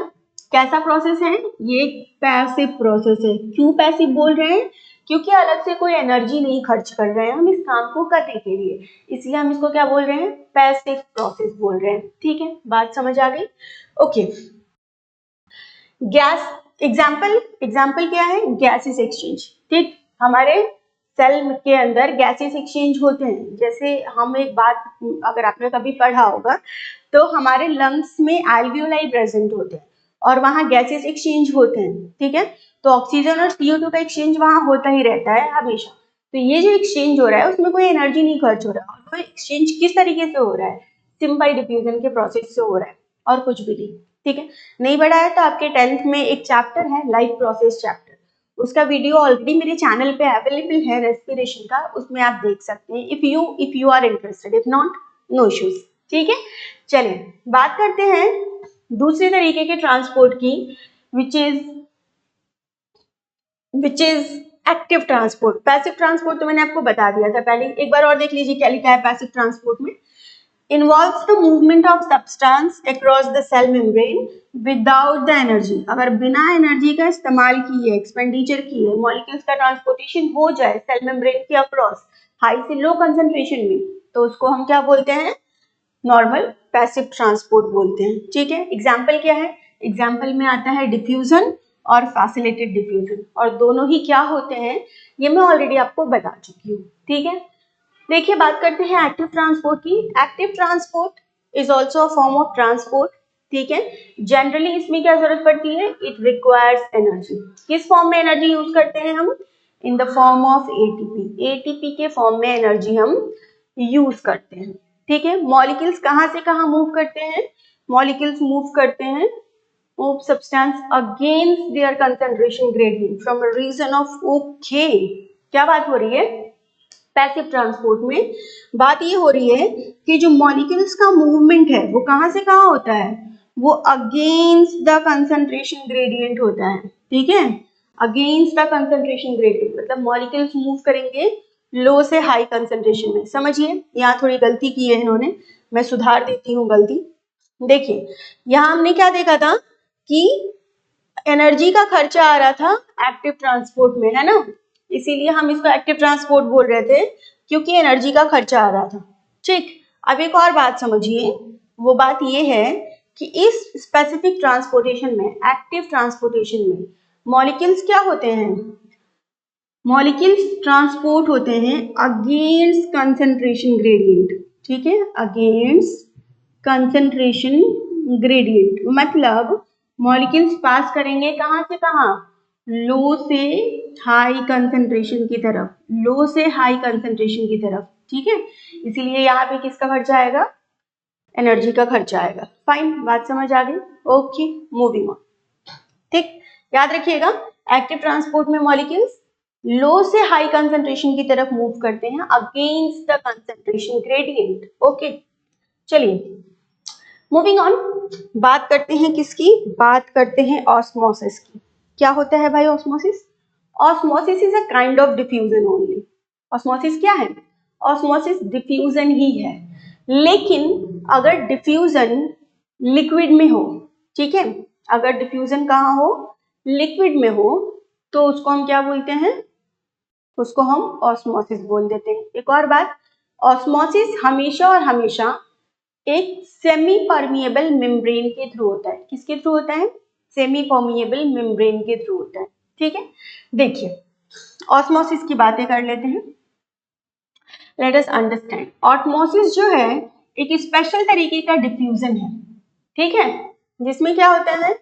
कैसा प्रोसेस है ये? पैसिव प्रोसेस है। क्यों पैसिव बोल रहे हैं? क्योंकि अलग से कोई एनर्जी नहीं खर्च कर रहे हैं हम इस काम को करने के लिए, इसलिए हम इसको क्या बोल रहे हैं? पैसिव प्रोसेस बोल रहे हैं। ठीक है, बात समझ आ गई? ओके, गैस एग्जाम्पल क्या है? Gases exchange. ठीक, हमारे सेल के अंदर गैसेस एक्सचेंज होते हैं। जैसे हम एक बात, अगर आपने कभी पढ़ा होगा, तो हमारे लंग्स में एल्वियोलाई प्रेजेंट होते हैं और वहाँ गैसेस एक्सचेंज होते हैं। ठीक है, तो ऑक्सीजन और CO2 का एक्सचेंज वहाँ होता ही रहता है हमेशा। तो ये जो एक्सचेंज हो रहा है उसमें कोई एनर्जी नहीं खर्च हो रहा है। और वो एक्सचेंज किस तरीके से हो रहा है? सिंपल डिफ्यूजन के प्रोसेस से हो रहा है और कुछ भी नहीं। ठीक है, नहीं पढ़ा है तो आपके 10th में एक चैप्टर है लाइफ प्रोसेस चैप्टर, उसका वीडियो ऑलरेडी मेरे चैनल पे अवेलेबल है रेस्पिरेशन का, उसमें आप देख सकते हैं if you are interested, if not no issues. ठीक है, चलिए बात करते हैं दूसरे तरीके के ट्रांसपोर्ट की, which is active transport. Passive transport तो मैंने आपको बता दिया था पहले, एक बार और देख लीजिए क्या लिखा है पैसिव ट्रांसपोर्ट में। Involves the movement of substance across the cell membrane without the energy। अगर बिना एनर्जी का इस्तेमाल किए, एक्सपेंडिचर किए, मॉलिक्यूल्स का ट्रांसपोर्टेशन हो जाए सेल मेम्ब्रेन के अक्रॉस हाई से लो कंसंट्रेशन में, तो उसको हम क्या बोलते हैं? नॉर्मल पैसिव ट्रांसपोर्ट बोलते हैं। ठीक है, एग्जाम्पल क्या है? एग्जाम्पल में आता है डिफ्यूजन और फैसिलिटेड डिफ्यूजन, और दोनों ही क्या होते हैं ये मैं ऑलरेडी आपको बता चुकी हूँ। ठीक है, देखिए बात करते हैं एक्टिव ट्रांसपोर्ट की। Active transport is also a form of transport. ठीक है, जनरली इसमें क्या जरूरत पड़ती है? It requires energy. किस फॉर्म में एनर्जी यूज करते हैं हम? In the form of ATP. ATP के फॉर्म में एनर्जी हम यूज करते हैं। ठीक है, मॉलिक्यूल्स कहाँ से कहाँ मूव करते हैं? मॉलिक्यूल्स मूव करते हैं, move substance against their concentration gradient from a region of okay. क्या बात हो रही है? पैसिव ट्रांसपोर्ट में बात ये हो रही है कि जो मॉलिक्यूल्स का मूवमेंट है वो कहाँ से कहाँ होता है? वो अगेंस्ट द कंसंट्रेशन ग्रेडियंट होता है। ठीक है, अगेंस्ट द कंसंट्रेशन ग्रेडियंट मतलब मॉलिक्यूल्स मूव करेंगे लो से हाई कंसंट्रेशन में। समझिए, यहाँ थोड़ी गलती की है इन्होंने, मैं सुधार देती हूँ गलती। देखिए, यहाँ हमने क्या देखा था कि एनर्जी का खर्चा आ रहा था एक्टिव ट्रांसपोर्ट में, है ना? इसीलिए हम इसको एक्टिव ट्रांसपोर्ट बोल रहे थे, क्योंकि एनर्जी का खर्चा आ रहा था। ठीक, अब एक और बात समझिए, वो बात ये है कि इस स्पेसिफिक ट्रांसपोर्टेशन में, एक्टिव ट्रांसपोर्टेशन में मॉलिक्यूल्स क्या होते हैं? मॉलिक्यूल्स ट्रांसपोर्ट होते हैं अगेंस्ट कंसंट्रेशन ग्रेडियंट। ठीक है, अगेंस्ट कंसंट्रेशन ग्रेडियंट मतलब मॉलिक्यूल्स पास करेंगे कहाँ से कहाँ? लो से हाई कंसंट्रेशन की तरफ, लो से हाई कंसंट्रेशन की तरफ। ठीक है, इसीलिए यहाँ पे किसका खर्चा आएगा? एनर्जी का खर्चा आएगा। फाइन, बात समझ आ गई? Okay, moving on. ठीक, याद रखिएगा एक्टिव ट्रांसपोर्ट में मॉलिक्यूल्स लो से हाई कंसंट्रेशन की तरफ मूव करते हैं against the concentration gradient. Okay, चलिए मूविंग ऑन, बात करते हैं किसकी? बात करते हैं ऑस्मोसिस की। क्या होता है भाई osmosis? Osmosis is a kind of diffusion only. Osmosis क्या है? ऑस्मोसिस डिफ्यूजन ही है, लेकिन अगर डिफ्यूजन लिक्विड में हो, ठीक है, अगर डिफ्यूजन कहाँ हो? लिक्विड में हो, तो उसको हम क्या बोलते हैं? उसको हम ऑस्मोसिस बोल देते हैं। एक और बात, ऑस्मोसिस हमेशा और हमेशा एक सेमी परमिएबल मेम्ब्रेन के थ्रू होता है। किसके थ्रू होता है? सेमी परमिएबल मेम्ब्रेन के थ्रू होता है। ठीक है, देखिए ऑस्मोसिस की बातें कर लेते हैं। लेट अस अंडरस्टैंड, ऑस्मोसिस जो है एक स्पेशल तरीके का डिफ्यूजन है। ठीक है, जिसमें क्या होता है?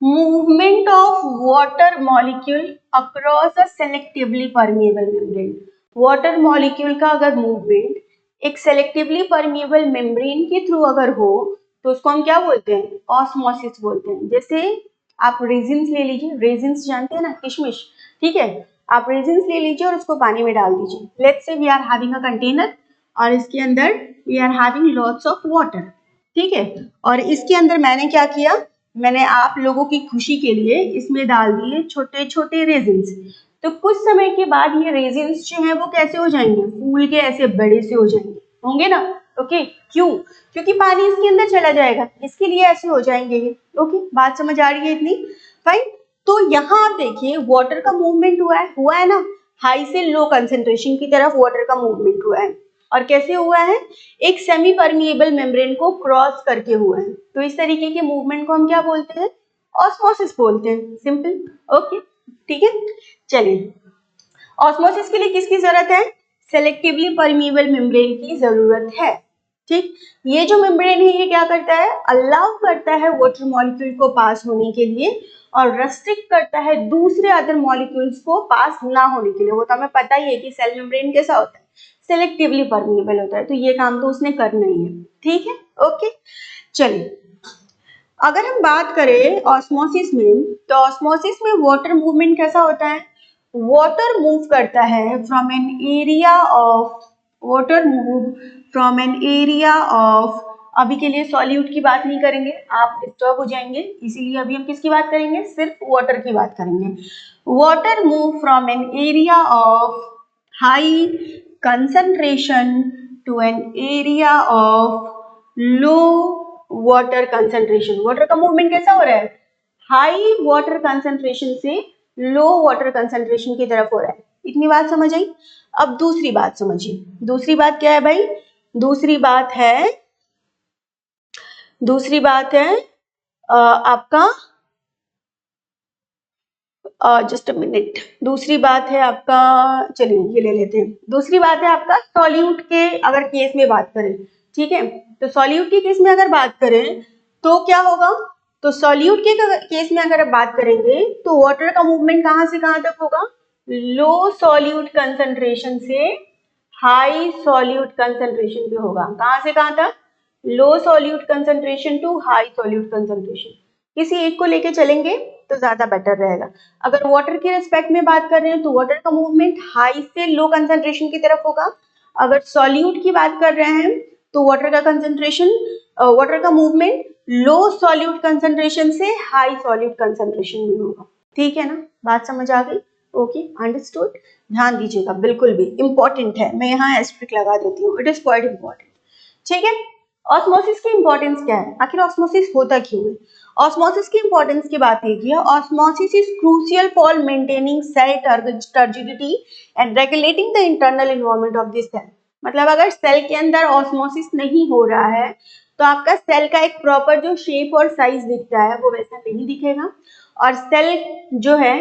Movement of water molecule across a selectively permeable membrane. Water molecule का अगर मूवमेंट एक सेलेक्टिवली परमिएबल मेम्ब्रेन के थ्रू अगर हो, तो उसको हम क्या बोलते हैं? ऑस्मोसिस बोलते हैं। जैसे आप रेजिन्स ले लीजिए, रेजिन्स जानते हैं ना, किशमिश। ठीक है, आप रेजिन्स ले लीजिए और उसको पानी में डाल दीजिए। Let's say we are having a container और इसके अंदर we are having lots of water. ठीक है, और इसके अंदर मैंने क्या किया? मैंने आप लोगों की खुशी के लिए इसमें डाल दिए छोटे छोटे रेजिन्स। तो कुछ समय के बाद ये रेजिन्स जो हैं वो कैसे हो जाएंगे? फूल के ऐसे बड़े से हो जाएंगे, होंगे ना? ओके क्यों? क्योंकि पानी इसके अंदर चला जाएगा, इसके लिए ऐसे हो जाएंगे ये। ओके बात समझ आ रही है इतनी? फाइन। तो यहाँ आप देखिए वाटर का मूवमेंट हुआ है ना, हाई से लो कंसेंट्रेशन की तरफ वाटर का मूवमेंट हुआ है। और कैसे हुआ है? एक सेमी परमिएबल मेम्ब्रेन को क्रॉस करके हुआ है। तो इस तरीके के मूवमेंट को हम क्या बोलते हैं? ऑस्मोसिस बोलते हैं। सिंपल। ओके ठीक है। चलिए ऑस्मोसिस के लिए किसकी जरूरत है? सेलेक्टिवली परमिएबल मेम्ब्रेन की जरूरत है। ठीक, ये जो मेम्ब्रेन है ये क्या करता है? अलाउ करता है वाटर मॉलिक्यूल को पास होने के लिए और रेस्ट्रिक्ट करता है दूसरे अदर मॉलिक्यूल्स को पास ना होने के लिए। वो तो हमें पता ही है कि सेल मेम्ब्रेन कैसा होता है, सेलेक्टिवली परमिएबल होता है, तो ये काम तो उसने करना ही है। ठीक है ओके। चलिए अगर हम बात करें ऑस्मोसिस में, तो ऑस्मोसिस में वाटर मूवमेंट कैसा होता है? वाटर मूव करता है from an area of, water move from an area of, अभी के लिए सॉल्यूट की बात नहीं करेंगे, आप डिस्टर्ब हो जाएंगे, इसीलिए अभी हम किसकी बात करेंगे? सिर्फ वाटर की बात करेंगे। Water move from an area of high concentration to an area of low water concentration. Water का मूवमेंट कैसा हो रहा है? हाई वाटर कंसंट्रेशन से लो वाटर कंसंट्रेशन की तरफ हो रहा है। इतनी बात समझ आई? अब दूसरी बात समझिए। दूसरी बात क्या है भाई? दूसरी बात है आपका जस्ट अ मिनट। दूसरी बात है आपका, चलिए ये ले लेते हैं। दूसरी बात है आपका सॉल्यूट के अगर केस में बात करें, ठीक है, तो सॉल्यूट के केस में अगर बात करें तो क्या होगा? तो सॉल्यूट के केस में अगर बात करेंगे तो वाटर का मूवमेंट कहां से कहां तक होगा? लो सॉल्यूट कंसंट्रेशन से हाई सॉल्यूट कंसंट्रेशन पे होगा। कहां से कहां तक? Low solute concentration to high solute concentration. किसी एक को लेके चलेंगे तो ज्यादा बेटर रहेगा। अगर वाटर के रिस्पेक्ट में बात कर रहे हैं तो वाटर का मूवमेंट हाई से लो कंसंट्रेशन की तरफ होगा। अगर सॉल्यूट की बात कर रहे हैं तो वाटर का कंसंट्रेशन, वाटर का मूवमेंट लो सॉल्यूट कंसंट्रेशन से हाई सॉल्यूट कंसंट्रेशन में होगा। ठीक है ना, बात समझ आ गई? Okay understood. ध्यान दीजिएगा, बिल्कुल भी इंपॉर्टेंट है, मैं यहाँ एस्ट्रिक लगा देती हूँ, इट इज क्वाइट इंपॉर्टेंट। ठीक है, ऑस्मोसिस की इंपॉर्टेंस क्या है? आखिर ऑस्मोसिस होता क्यों है? ऑस्मोसिस की इंपॉर्टेंस की बात की है। Osmosis is crucial for maintaining cell turgidity and regulating the internal environment of this cell. मतलब अगर सेल के अंदर ऑस्मोसिस नहीं हो रहा है तो आपका सेल का एक प्रॉपर जो शेप और साइज दिखता है वो वैसा नहीं दिखेगा, और सेल जो है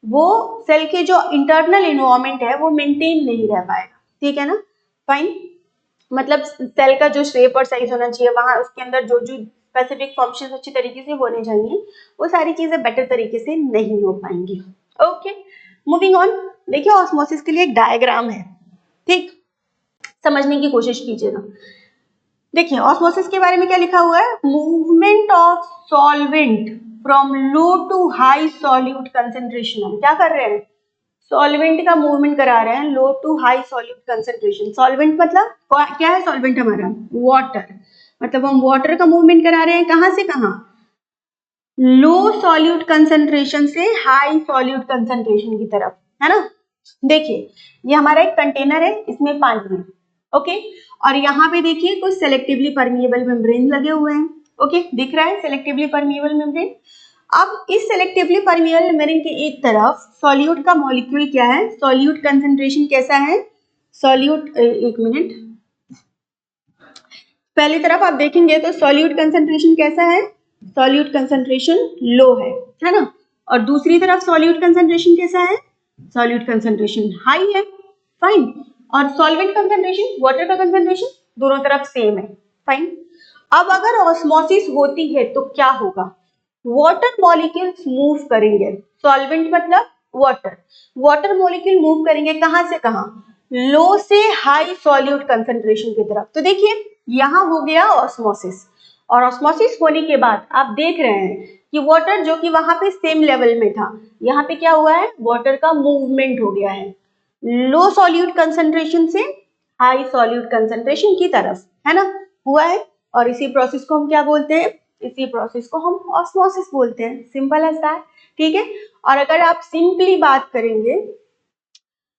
वो सेल के जो इंटरनल एनवायरनमेंट है वो मेंटेन नहीं रह पाएगा। ठीक है ना, फाइन। मतलब सेल का जो शेप और साइज होना चाहिए, वहां उसके अंदर जो जो स्पेसिफिक फंक्शंस अच्छी तरीके से होने चाहिए, वो सारी चीजें बेटर तरीके से नहीं हो पाएंगी। Okay moving on. देखिए ऑस्मोसिस के लिए एक डायग्राम है, ठीक, समझने की कोशिश कीजिएगा। देखिए ऑस्मोसिस के बारे में क्या लिखा हुआ है? Movement of solvent from low to high solute concentration. हम क्या कर रहे हैं? सॉल्वेंट का मूवमेंट करा रहे हैं low to high solute concentration. Solvent मतलब क्या है? सॉल्वेंट हमारा वाटर, मतलब हम वाटर का मूवमेंट करा रहे हैं कहां से कहां? लो सॉल्यूट कंसेंट्रेशन से हाई सॉल्यूट कंसेंट्रेशन की तरफ, है ना। देखिए ये हमारा एक कंटेनर है, इसमें पानी है, ओके, और यहाँ पे देखिए कुछ सेलेक्टिवली परमिएबल मेम्ब्रेन लगे हुए हैं। ओके दिख रहा है सेलेक्टिवली परमिएबल मेम्ब्रेन। अब इस सेलेक्टिवली परमिएबल मेम्ब्रेन के एक तरफ सॉल्यूट का मॉलिक्यूल क्या है? सॉल्यूट कंसेंट्रेशन कैसा है? सॉल्यूट, एक मिनट, पहली तरफ आप देखेंगे तो सॉल्यूट कंसेंट्रेशन कैसा है? सॉल्यूट कंसेंट्रेशन लो है ना। और दूसरी तरफ सॉल्यूट कंसेंट्रेशन कैसा है? सॉल्यूट कंसेंट्रेशन हाई है, फाइन। और सॉल्वेंट कंसेंट्रेशन, वाटर का कंसेंट्रेशन दोनों तरफ सेम है, फाइन। अब अगर ऑस्मोसिस होती है तो क्या होगा? वाटर मॉलिक्यूल्स मूव करेंगे, सॉल्वेंट मतलब वाटर, वाटर मॉलिक्यूल मूव करेंगे कहां से कहां? लो से हाई सॉल्यूट कंसेंट्रेशन की तरफ। तो देखिए यहां हो गया ऑस्मोसिस, और ऑस्मोसिस होने के बाद आप देख रहे हैं कि वाटर जो कि वहां पे सेम लेवल में था, यहाँ पे क्या हुआ है? वाटर का मूवमेंट हो गया है लो सॉल्यूट कंसेंट्रेशन से हाई सॉल्यूट कंसेंट्रेशन की तरफ, है ना, हुआ है। और इसी प्रोसेस को हम क्या बोलते हैं? इसी प्रोसेस को हम ऑस्मोसिस बोलते हैं। सिंपल एज दैट, ठीक है। और अगर आप सिंपली बात करेंगे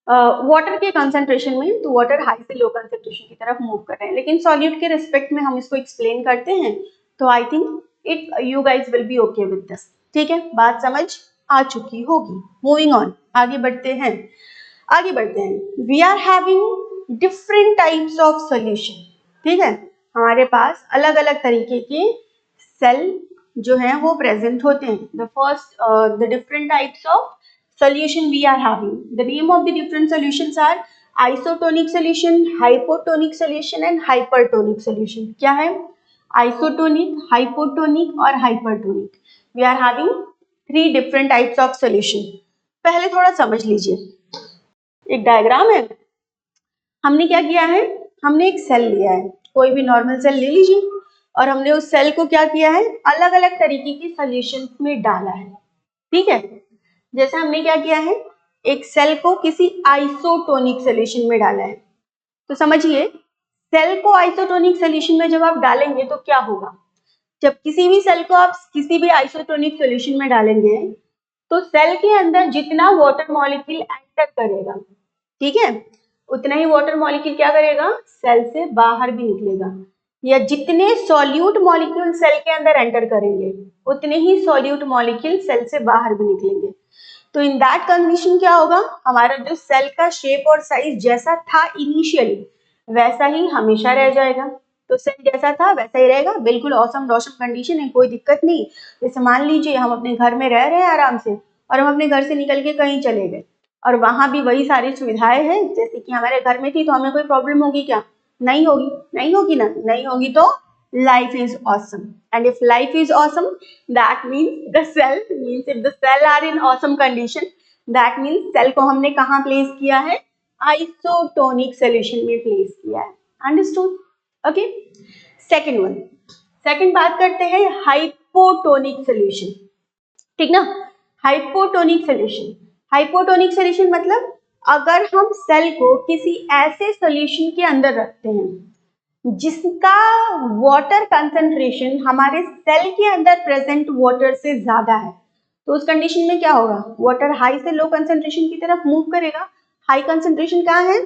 वाटर के कंसंट्रेशन में, तो वाटर हाई से लो कंसंट्रेशन की तरफ मूव कर रहे हैं, लेकिन सॉल्यूट के रिस्पेक्ट में हम इसको एक्सप्लेन करते हैं, तो I think it you guys will be okay with this. ठीक है, बात समझ आ चुकी होगी। मूविंग ऑन, आगे बढ़ते हैं। We are having different types of solution. ठीक है, हमारे पास अलग अलग तरीके के सेल जो है वो प्रेजेंट होते हैं। The first, the different types of solution we are having. The name of the different solutions are isotonic solution, hypotonic solution and hypertonic solution. क्या है? Isotonic, hypotonic और hypertonic. We are having 3 different types of solution. पहले थोड़ा समझ लीजिए, एक diagram है। हमने क्या किया है, हमने एक सेल लिया है, कोई भी नॉर्मल सेल ले लीजिए, और हमने उस सेल को क्या किया है, अलग अलग तरीके की सोल्यूशन में डाला है। ठीक है, जैसे हमने क्या किया है, एक सेल को किसी आइसोटोनिक सोल्यूशन में डाला है। तो समझिए, सेल को आइसोटोनिक सोल्यूशन में जब आप डालेंगे तो क्या होगा, जब किसी भी सेल को आप किसी भी आइसोटोनिक सोल्यूशन में डालेंगे तो सेल के अंदर जितना वाटर मॉलिक्यूल एंटर करेगा, ठीक है, उतना ही वाटर मॉलिक्यूल क्या करेगा, सेल से बाहर भी निकलेगा, या जितने सॉल्यूट मॉलिक्यूल सेल के अंदर एंटर करेंगे उतने ही सॉल्यूट मॉलिक्यूल सेल से बाहर भी निकलेंगे। तो इन दैट कंडीशन क्या होगा, हमारा जो सेल का शेप और साइज जैसा था इनिशियली वैसा ही हमेशा रह जाएगा। तो सेल जैसा था वैसा ही रहेगा, बिल्कुल ऑसम डॉसम कंडीशन है, कोई दिक्कत नहीं। जैसे मान लीजिए हम अपने घर में रह रहे हैं आराम से, और हम अपने घर से निकल के कहीं चले गए और वहां भी वही सारी सुविधाएं हैं जैसे कि हमारे घर में थी, तो हमें कोई प्रॉब्लम होगी क्या, नहीं होगी, नहीं होगी ना, नहीं होगी। तो life is awesome, and if life is awesome, that means the cell, means if the cell are in awesome condition, that means cell को हमने कहाँ place किया है, isotonic solution में place किया है। understood? okay, second one, second बात करते हैं hypotonic solution। ठीक ना, हाइपोटोनिक सोल्यूशन, हाइपोटोनिक सोल्यूशन मतलब अगर हम सेल को किसी ऐसे सोल्यूशन के अंदर रखते हैं जिसका वाटर कंसंट्रेशन हमारे सेल के अंदर प्रेजेंट वाटर से ज्यादा है, तो उस कंडीशन में क्या होगा, वाटर हाई से लो कंसंट्रेशन की तरफ मूव करेगा। हाई कंसंट्रेशन कहाँ है,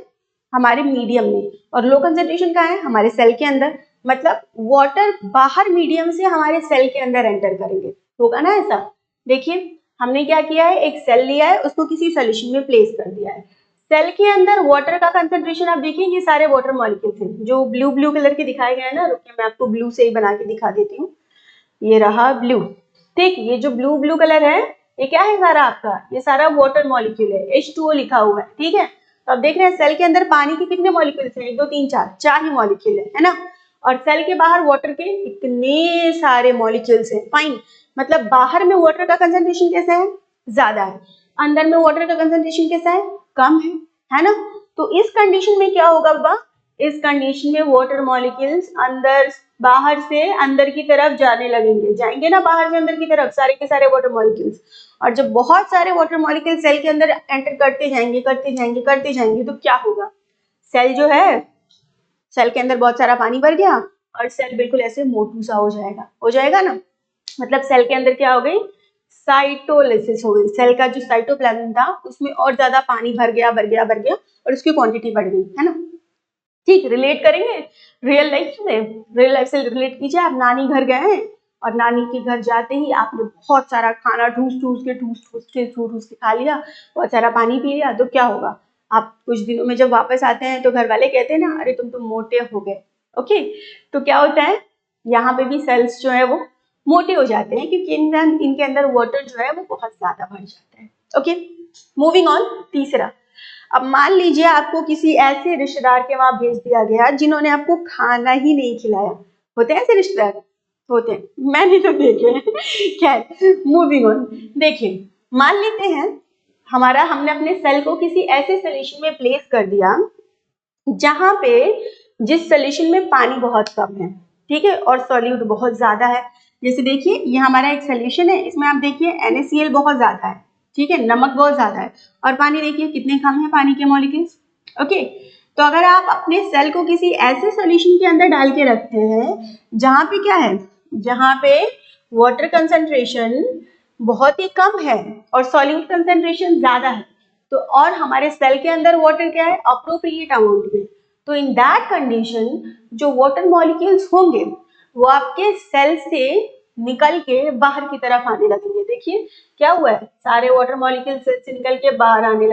हमारे मीडियम में, और लो कंसंट्रेशन कहाँ है, हमारे सेल के अंदर। मतलब वाटर बाहर मीडियम से हमारे सेल के अंदर एंटर करेंगे, होगा ना ऐसा। देखिए हमने क्या किया है, एक सेल लिया है, उसको किसी सोल्यूशन में प्लेस कर दिया है। सेल के अंदर वाटर का कंसंट्रेशन आप देखिए, ये सारे वाटर मॉलिक्यूल्स हैं जो ब्लू ब्लू कलर के दिखाए गए हैं ना, रुकिए मैं आपको ब्लू से ही बना के दिखा देती हूँ। ये रहा ब्लू, ठीक, ये जो ब्लू ब्लू कलर है ये क्या है सारा आपका, ये सारा वाटर मॉलिक्यूल है, H2O लिखा हुआ है। ठीक है, तो आप देख रहे हैं सेल के अंदर पानी के कितने मॉलिक्यूल्स हैं, 1 2 3 4, 4 ही मॉलिक्यूल है ना, और सेल के बाहर वाटर के इतने सारे मॉलिक्यूल्स हैं। फाइन, मतलब बाहर में वाटर का कंसंट्रेशन कैसा है, ज्यादा है, अंदर में वाटर का कंसंट्रेशन कैसा है, कम है ना। तो इस कंडीशन में क्या होगा बाबा, इस कंडीशन में वाटर मॉलिक्यूल्स अंदर बाहर से अंदर की तरफ जाने लगेंगे, जाएंगे ना बाहर से अंदर की तरफ सारे के सारे वाटर मॉलिक्यूल्स। और जब बहुत सारे वाटर मॉलिक्यूल सेल के अंदर एंटर करते जाएंगे करते जाएंगे करते जाएंगे, तो क्या होगा, सेल जो है, सेल के अंदर बहुत सारा पानी भर गया और सेल बिल्कुल ऐसे मोटू सा हो जाएगा ना। मतलब सेल के अंदर क्या हो गई, साइटोलिसिस हो गई, सेल का जो साइटोप्लाज्म था उसमें और ज्यादा पानी भर गया और उसकी क्वांटिटी बढ़ गई, है ना। ठीक, रिलेट करेंगे रियल लाइफ से, रियल लाइफ से रिलेट कीजिए। आप नानी घर गए हैं और नानी के घर जाते ही आपने बहुत सारा खाना ठूस के खा लिया, बहुत सारा पानी पी लिया, तो क्या होगा, आप कुछ दिनों में जब वापस आते हैं तो घर वाले कहते हैं ना, अरे तुम तो मोटे हो गए। ओके, तो क्या होता है, यहाँ पे भी सेल्स जो है वो मोटे हो जाते हैं क्योंकि इनके अंदर वाटर जो है वो बहुत ज्यादा बढ़ जाता है। ओके, मूविंग ऑन, तीसरा। अब मान लीजिए आपको किसी ऐसे रिश्तेदार के वहां भेज दिया गया जिन्होंने आपको खाना ही नहीं खिलाया, होते हैं ऐसे रिश्तेदार, होते हैं, मैंने तो देखे हैं। खैर मूविंग ऑन, देखिए मान लेते हैं हमने अपने सेल को किसी ऐसे सोल्यूशन में प्लेस कर दिया जहां पे जिस सोल्यूशन में पानी बहुत कम है, ठीक है, और सॉल्यूट बहुत ज्यादा है। जैसे देखिए ये हमारा एक सोल्यूशन है, इसमें आप देखिए NaCl बहुत ज्यादा है, ठीक है, नमक बहुत ज्यादा है, और पानी देखिए कितने कम है पानी के मॉलिक्यूल्स। ओके, तो अगर आप अपने सेल को किसी ऐसे सोल्यूशन के अंदर डाल के रखते हैं जहां पे क्या है, जहां पे वाटर कंसंट्रेशन बहुत ही कम है और सॉल्यूट कंसंट्रेशन ज्यादा है, तो और हमारे सेल के अंदर वाटर क्या है, अप्रोप्रिएट अमाउंट में। तो इन दैट कंडीशन जो वाटर मॉलिक्यूल्स होंगे वो आपके सेल से निकल के बाहर की तरफ आने लगेंगे। देखिए क्या हुआ है, सारे वाटर मॉलिक्यूल्स सेल से निकल के बाहर आने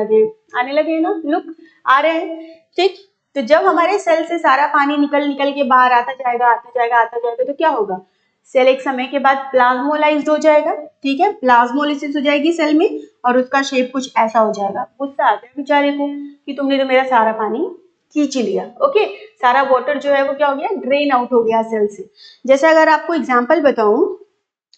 लगे ना, लुक आ रहे हैं, ठीक। तो जब हमारे सेल से सारा पानी निकल के बाहर आता जाएगा तो क्या होगा, सेल एक समय के बाद प्लाज्मोलाइज्ड हो जाएगा, ठीक है, प्लाज्मोलिसिस हो जाएगी सेल में और उसका शेप कुछ ऐसा हो जाएगा। गुस्सा आता है बेचारे को कि तुमने तो मेरा सारा पानी खींच लिया, ओके, सारा वाटर जो है वो क्या हो गया, ड्रेन आउट हो गया सेल से। जैसे अगर आपको एग्जांपल बताऊं,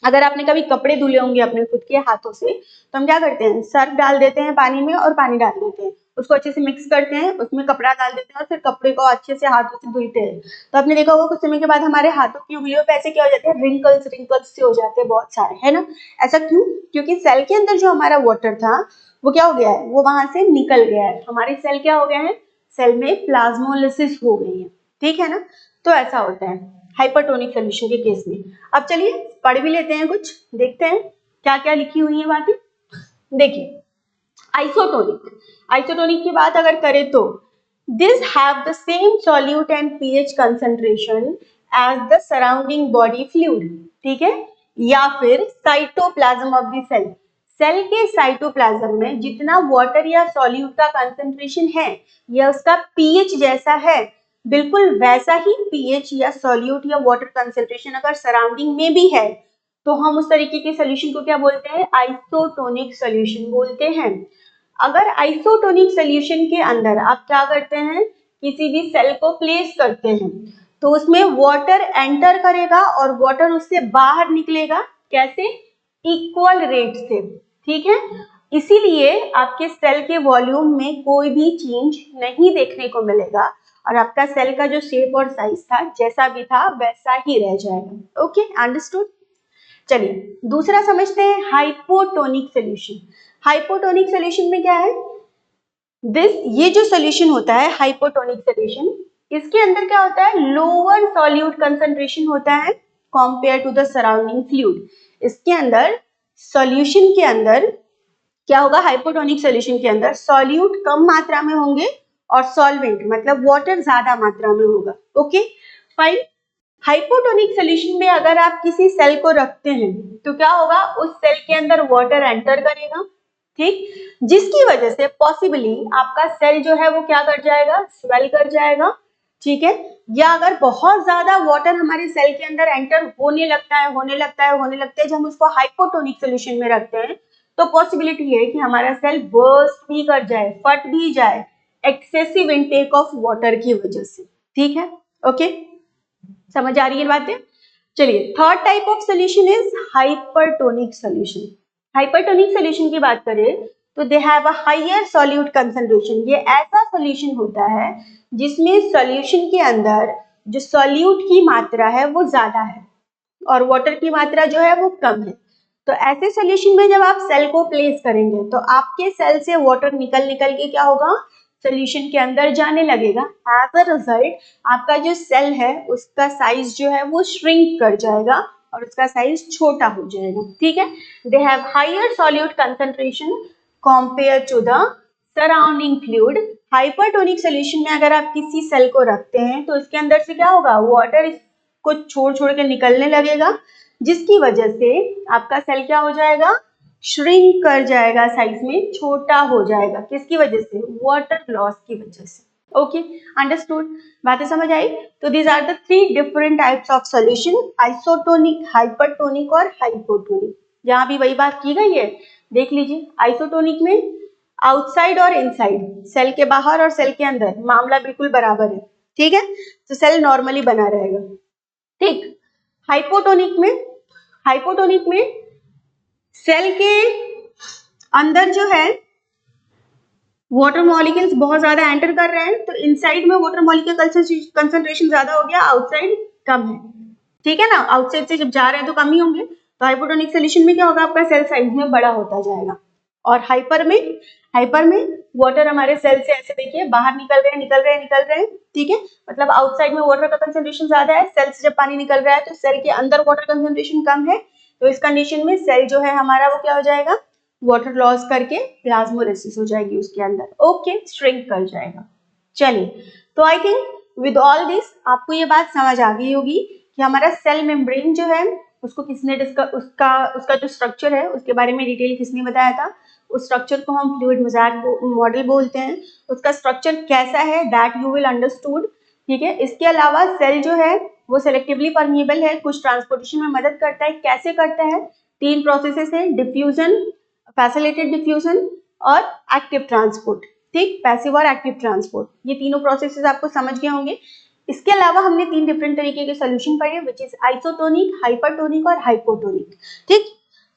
अगर आपने कभी कपड़े धुले होंगे अपने खुद के हाथों से, तो हम क्या करते हैं, सर्फ डाल देते हैं पानी में और पानी डाल देते हैं, उसको अच्छे से मिक्स करते हैं, उसमें कपड़ा डाल देते हैं और फिर कपड़े को अच्छे से हाथों से धुलते हैं। तो आपने देखा होगा कुछ समय के बाद हमारे हाथों की उंगलियों पे ऐसे क्या हो जाते हैं, रिंकल्स से हो जाते हैं बहुत सारे, है ना। ऐसा क्यों, क्योंकि सेल के अंदर जो हमारा वाटर था वो क्या हो गया है, वो वहां से निकल गया है, हमारी सेल क्या हो गया है, सेल में प्लाज्मोलिसिस हो गई है, ठीक है ना। तो ऐसा होता है हाइपरटोनिक सोल्यूशन के केस में। अब चलिए पढ़ भी लेते हैं, कुछ देखते हैं क्या क्या लिखी हुई है बातें। देखिए आइसोटोनिक की बात अगर करें तो this have the same solute and pH concentration as the surrounding body fluid, ठीक है, या फिर cytoplasm of the cell, cell के साइटोप्लाज्म में जितना वाटर या सॉल्यूट का कंसंट्रेशन है या उसका पीएच जैसा है, बिल्कुल वैसा ही पीएच या सॉल्यूट या वाटर कंसंट्रेशन अगर सराउंडिंग में भी है तो हम उस तरीके के सोल्यूशन को क्या बोलते हैं, आइसोटोनिक सोल्यूशन बोलते हैं। अगर आइसोटोनिक सोल्यूशन के अंदर आप क्या करते हैं, किसी भी सेल को प्लेस करते हैं तो उसमें वाटर एंटर करेगा और वाटर उससे बाहर निकलेगा, कैसे, इक्वल रेट से, ठीक है। इसीलिए आपके सेल के वॉल्यूम में कोई भी चेंज नहीं देखने को मिलेगा और आपका सेल का जो शेप और साइज था जैसा भी था वैसा ही रह जाएगा। Okay, understood. चलिए दूसरा समझते हैं, हाइपोटोनिक सोल्यूशन। हाइपोटोनिक सोल्यूशन में क्या है, ये जो सोल्यूशन होता है हाइपोटोनिक सोल्यूशन, इसके अंदर क्या होता है, लोअर सॉल्यूट कंसंट्रेशन होता है compare to the surrounding fluid. इसके अंदर सॉल्यूशन के अंदर क्या होगा, हाइपोटोनिक सोल्यूशन के अंदर सॉल्यूट कम मात्रा में होंगे और सॉल्वेंट मतलब वाटर ज्यादा मात्रा में होगा। Okay fine. हाइपोटोनिक सोल्यूशन में अगर आप किसी सेल को रखते हैं तो क्या होगा, उस सेल के अंदर वाटर एंटर करेगा, ठीक, जिसकी वजह से पॉसिबली आपका सेल जो है वो क्या कर जाएगा, स्वेल कर जाएगा, ठीक है। या अगर बहुत ज्यादा वाटर हमारे सेल के अंदर एंटर होने लगता है जब हम उसको हाइपोटोनिक सोल्यूशन में रखते हैं तो पॉसिबिलिटी है कि हमारा सेल बर्स्ट भी कर जाए, फट भी जाए, एक्सेसिव इनटेक ऑफ वाटर की वजह से, ठीक है। ओके, समझ आ रही है बातें। चलिए third type of solution is hypertonic solution. Hypertonic solution की बात करें तो they have a higher solute concentration. ये ऐसा सोल्यूशन होता है जिसमें सॉल्यूशन के अंदर जो सॉल्यूट की मात्रा है वो ज्यादा है और वाटर की मात्रा जो है वो कम है। तो ऐसे सोल्यूशन में जब आप सेल को प्लेस करेंगे तो आपके सेल से वाटर निकल के क्या होगा, सोल्यूशन के अंदर जाने लगेगा। एज अ रिजल्ट आपका जो सेल है उसका साइज जो है वो श्रिंक कर जाएगा और उसका साइज छोटा हो जाएगा, ठीक है। They have higher solute concentration compare to the surrounding fluid. Hypertonic solution में अगर आप किसी सेल को रखते हैं तो इसके अंदर से क्या होगा, वाटर को छोड़ के निकलने लगेगा, जिसकी वजह से आपका सेल क्या हो जाएगा, श्रिंक कर जाएगा, साइज में छोटा हो जाएगा। किसकी वजह से, वाटर लॉस की वजह से। ओके, अंडरस्टूड, बातें समझ आई। तो these are the three different types of solution, isotonic, hypertonic और हाइपोटोनिक। यहाँ भी वही बात की गई है, देख लीजिए। आइसोटोनिक में आउटसाइड और इनसाइड, सेल के बाहर और सेल के अंदर मामला बिल्कुल बराबर है, ठीक है, तो सेल नॉर्मली बना रहेगा, ठीक। हाइपोटोनिक में सेल के अंदर जो है वाटर मॉलिक्यूल्स बहुत ज्यादा एंटर कर रहे हैं, तो इनसाइड में वाटर मॉलिक्यूल कंसंट्रेशन ज्यादा हो गया, आउटसाइड कम है, ठीक है ना। आउटसाइड से जब जा रहे हैं तो कम ही होंगे। तो हाइपोटोनिक सोल्यूशन में क्या होगा, आपका सेल साइज में बड़ा होता जाएगा। और हाइपर में वाटर हमारे सेल से ऐसे देखिए बाहर निकल रहे हैं, ठीक है, मतलब आउटसाइड में वाटर का कंसंट्रेशन ज्यादा है, सेल से जब पानी निकल रहा है तो सेल के अंदर वाटर कंसंट्रेशन कम है, तो इस कंडीशन में सेल जो है हमारा वो क्या हो जाएगा, वाटर लॉस करके प्लाज्मोलाइसिस हो जाएगी उसके अंदर, ओके, श्रिंक कर जाएगा। चलिए, तो I think with all this आपको ये बात समझ आ गई होगी कि हमारा सेल मेम्ब्रेन जो है उसको किसने उसका जो स्ट्रक्चर है उसके बारे में डिटेल किसने बताया था। उस स्ट्रक्चर को हम फ्लूइड मोज़ेक मॉडल बोलते हैं। उसका स्ट्रक्चर कैसा है दैट यू विल अंडरस्टूड, ठीक है। इसके अलावा सेल जो है वो सेलेक्टिवली परमिएबल है, कुछ ट्रांसपोर्टेशन में मदद करता है। कैसे करता है? 3 प्रोसेसेस है, डिफ्यूजन, फैसिलिटेटेड डिफ्यूजन और एक्टिव ट्रांसपोर्ट, ठीक, पैसिव और एक्टिव ट्रांसपोर्ट, ये तीनों प्रोसेसेस आपको समझ गए होंगे। इसके अलावा हमने 3 डिफरेंट तरीके के सोल्यूशन पढ़े विच इज आइसोटोनिक, हाइपरटोनिक और हाइपोटोनिक, ठीक।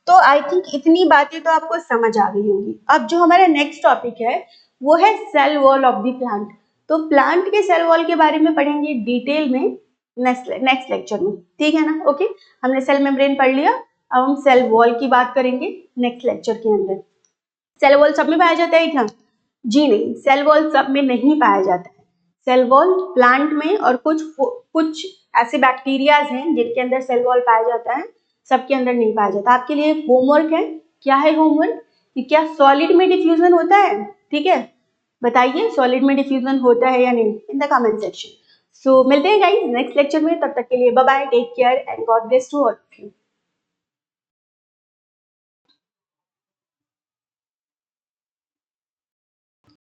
तो आई थिंक इतनी बातें तो आपको समझ आ गई होंगी। अब जो हमारा नेक्स्ट टॉपिक है वो है cell wall of the plant. तो प्लांट के सेल वॉल के बारे में पढ़ेंगे डिटेल में नेक्स्ट लेक्चर में, ठीक है ना। ओके, हमने सेल मेम्ब्रेन पढ़ लिया, अब हम सेल वॉल की बात करेंगे नेक्स्ट लेक्चर के अंदर। सेल वॉल सब में पाया जाता है क्या? जी नहीं, सेल वॉल सब में नहीं पाया जाता है। सेल वॉल प्लांट में और कुछ ऐसे बैक्टीरियाज हैं जिनके अंदर सेल वॉल पाया जाता है, सबके अंदर नहीं पाया जाता। आपके लिए होमवर्क है, क्या है होमवर्क, कि क्या सॉलिड में डिफ्यूजन होता है, ठीक है, बताइए सॉलिड में डिफ्यूजन होता है या नहीं इन द कमेंट सेक्शन। सो मिलते हैं गाइस नेक्स्ट लेक्चर में, तब तक के लिए bye bye, take care and God bless to all of you.